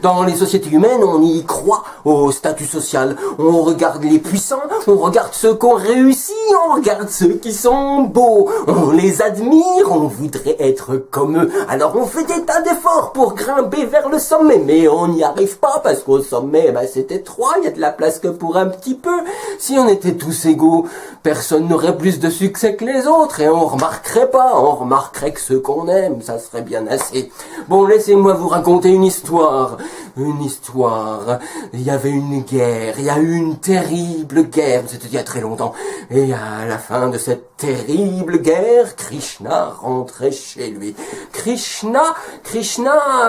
Dans les sociétés humaines, on y croit au statut social. On regarde les puissants, on regarde ceux qui ont réussi, on regarde ceux qui sont beaux. On les admire, on voudrait être comme eux. Alors on fait des tas d'efforts pour grimper vers le sommet, mais on n'y arrive pas parce qu'au sommet, c'est étroit, il y a de la place que pour un petit peu. Si on était tous égaux, personne n'aurait plus de succès que les autres et on remarquerait pas, on remarquerait que ceux qu'on aime, ça serait bien assez. Bon, laissez-moi vous raconter une histoire. Une histoire. Il y avait une guerre, il y a eu une terrible guerre, c'était il y a très longtemps. Et à la fin de cette terrible guerre, Krishna rentrait chez lui. Krishna,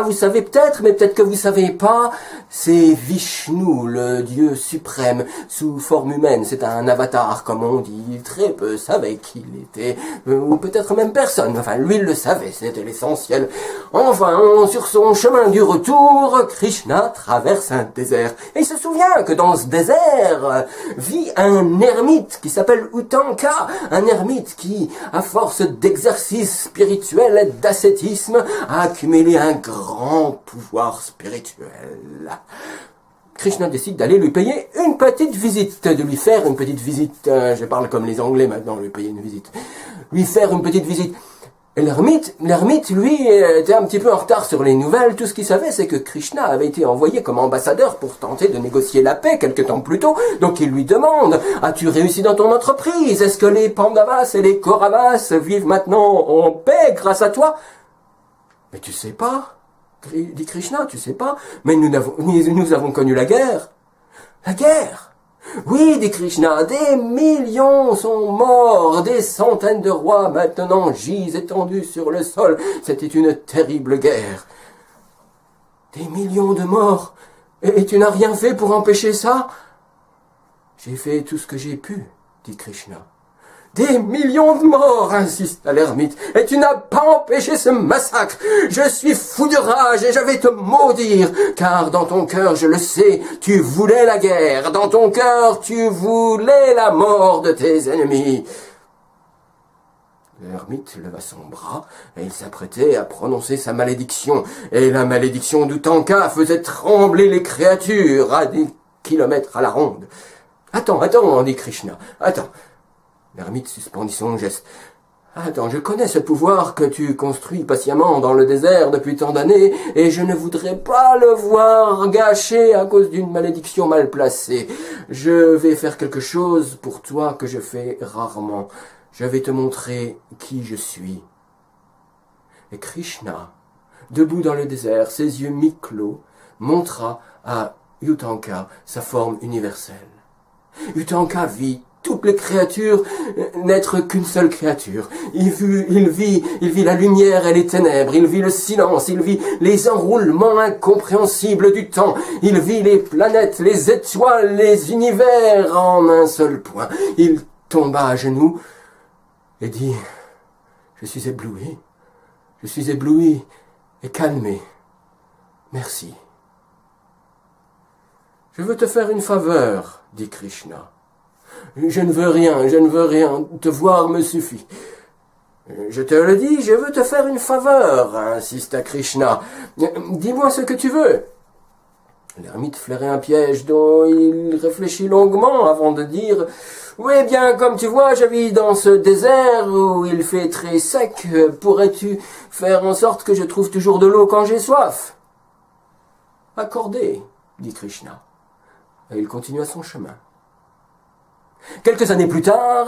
vous savez peut-être, mais peut-être que vous savez pas, c'est Vishnu, le dieu suprême, sous forme humaine. C'est un avatar, comme on dit. Très peu savaient qui il était, ou peut-être même personne. Enfin, lui, il le savait, c'était l'essentiel. Enfin, sur son chemin du retour, Krishna traverse un désert. Et il se souvient que dans ce désert vit un ermite qui s'appelle Utanka, un ermite qui, à force d'exercice spirituel et d'ascétisme, a accumulé un grand pouvoir spirituel. Krishna décide d'aller lui payer une petite visite, de lui faire une petite visite, je parle comme les Anglais maintenant, lui payer une visite, lui faire une petite visite. Et l'ermite, lui, était un petit peu en retard sur les nouvelles. Tout ce qu'il savait, c'est que Krishna avait été envoyé comme ambassadeur pour tenter de négocier la paix quelque temps plus tôt. Donc il lui demande, as-tu réussi dans ton entreprise? Est-ce que les Pandavas et les Kauravas vivent maintenant en paix grâce à toi? Mais tu sais pas, dit Krishna, tu sais pas. Mais nous avons connu la guerre. La guerre! Oui, dit Krishna, des millions sont morts, des centaines de rois maintenant gisent étendus sur le sol. C'était une terrible guerre. Des millions de morts, et tu n'as rien fait pour empêcher ça? J'ai fait tout ce que j'ai pu, dit Krishna. Des millions de morts, insista l'ermite, et tu n'as pas empêché ce massacre. Je suis fou de rage et je vais te maudire, car dans ton cœur, je le sais, tu voulais la guerre. Dans ton cœur, tu voulais la mort de tes ennemis. L'ermite leva son bras et il s'apprêtait à prononcer sa malédiction. Et la malédiction d'Utanka faisait trembler les créatures à des kilomètres à la ronde. Attends, dit Krishna, attends. L'ermite suspendit son geste. Attends, je connais ce pouvoir que tu construis patiemment dans le désert depuis tant d'années, et je ne voudrais pas le voir gâché à cause d'une malédiction mal placée. Je vais faire quelque chose pour toi que je fais rarement. Je vais te montrer qui je suis. Et Krishna, debout dans le désert, ses yeux mi-clos, montra à Utanka sa forme universelle. Utanka vit toutes les créatures n'être qu'une seule créature. Il vit la lumière et les ténèbres, il vit le silence, il vit les enroulements incompréhensibles du temps, il vit les planètes, les étoiles, les univers en un seul point. Il tomba à genoux et dit, je suis ébloui et calmé. Merci. Je veux te faire une faveur, dit Krishna. Je ne veux rien, te voir me suffit. Je te le dis, je veux te faire une faveur, insista Krishna. Dis-moi ce que tu veux. L'ermite flairait un piège dont il réfléchit longuement avant de dire « Oui, bien, comme tu vois, je vis dans ce désert où il fait très sec. Pourrais-tu faire en sorte que je trouve toujours de l'eau quand j'ai soif ?» « Accordé, » dit Krishna. Et il continua son chemin. Quelques années plus tard,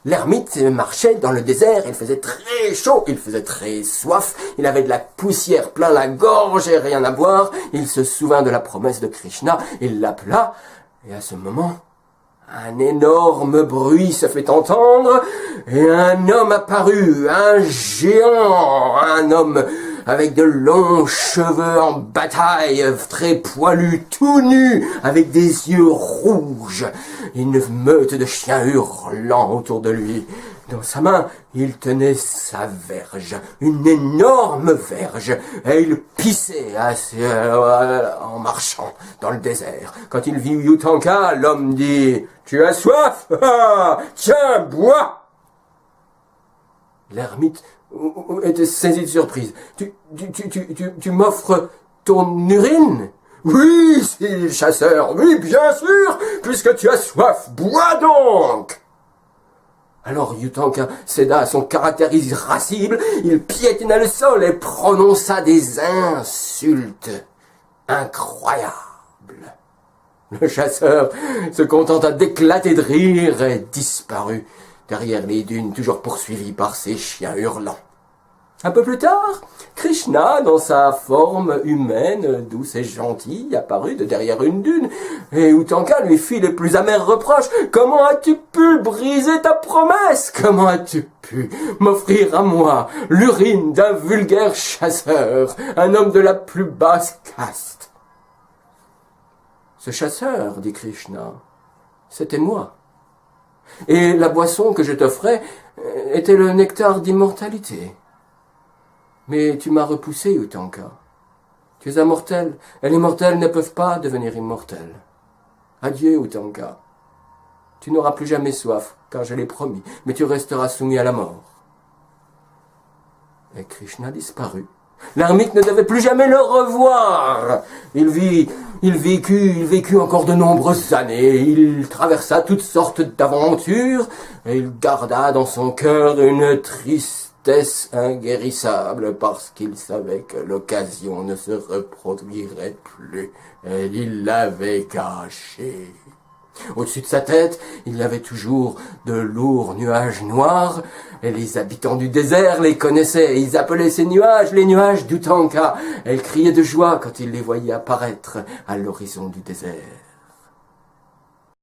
l'ermite marchait dans le désert, il faisait très chaud, il faisait très soif, il avait de la poussière plein la gorge et rien à boire. Il se souvint de la promesse de Krishna, il l'appela, et à ce moment, un énorme bruit se fait entendre, et un homme apparut, un géant, un homme avec de longs cheveux en bataille, très poilu, tout nu, avec des yeux rouges, une meute de chiens hurlant autour de lui. Dans sa main, il tenait sa verge, une énorme verge, et il pissait en marchant dans le désert. Quand il vit Utanka, l'homme dit « Tu as soif? Tiens, bois !» L'ermite était saisi de surprise. Tu m'offres ton urine? Oui, c'est le chasseur, oui, bien sûr, puisque tu as soif, bois donc! Alors Utanka céda à son caractère irascible, il piétina le sol et prononça des insultes incroyables. Le chasseur se contenta d'éclater de rire et disparut derrière les dunes, toujours poursuivi par ses chiens hurlants. Un peu plus tard, Krishna, dans sa forme humaine, douce et gentille, apparut de derrière une dune, et Utanka lui fit les plus amers reproches. « Comment as-tu pu briser ta promesse? Comment as-tu pu m'offrir à moi l'urine d'un vulgaire chasseur, un homme de la plus basse caste ?» Ce chasseur, dit Krishna, c'était moi. Et la boisson que je t'offrais était le nectar d'immortalité. Mais tu m'as repoussé, Utanka. Tu es immortel, et les mortels ne peuvent pas devenir immortels. Adieu, Utanka. Tu n'auras plus jamais soif, car je l'ai promis, mais tu resteras soumis à la mort. Et Krishna disparut. L'ermite ne devait plus jamais le revoir. Il vécut encore de nombreuses années. Il traversa toutes sortes d'aventures, et il garda dans son cœur une tristesse inguérissable parce qu'il savait que l'occasion ne se reproduirait plus, et il l'avait cachée. Au-dessus de sa tête, il y avait toujours de lourds nuages noirs, et les habitants du désert les connaissaient. Ils appelaient ces nuages les nuages d'Utanka. Elle criait de joie quand ils les voyaient apparaître à l'horizon du désert.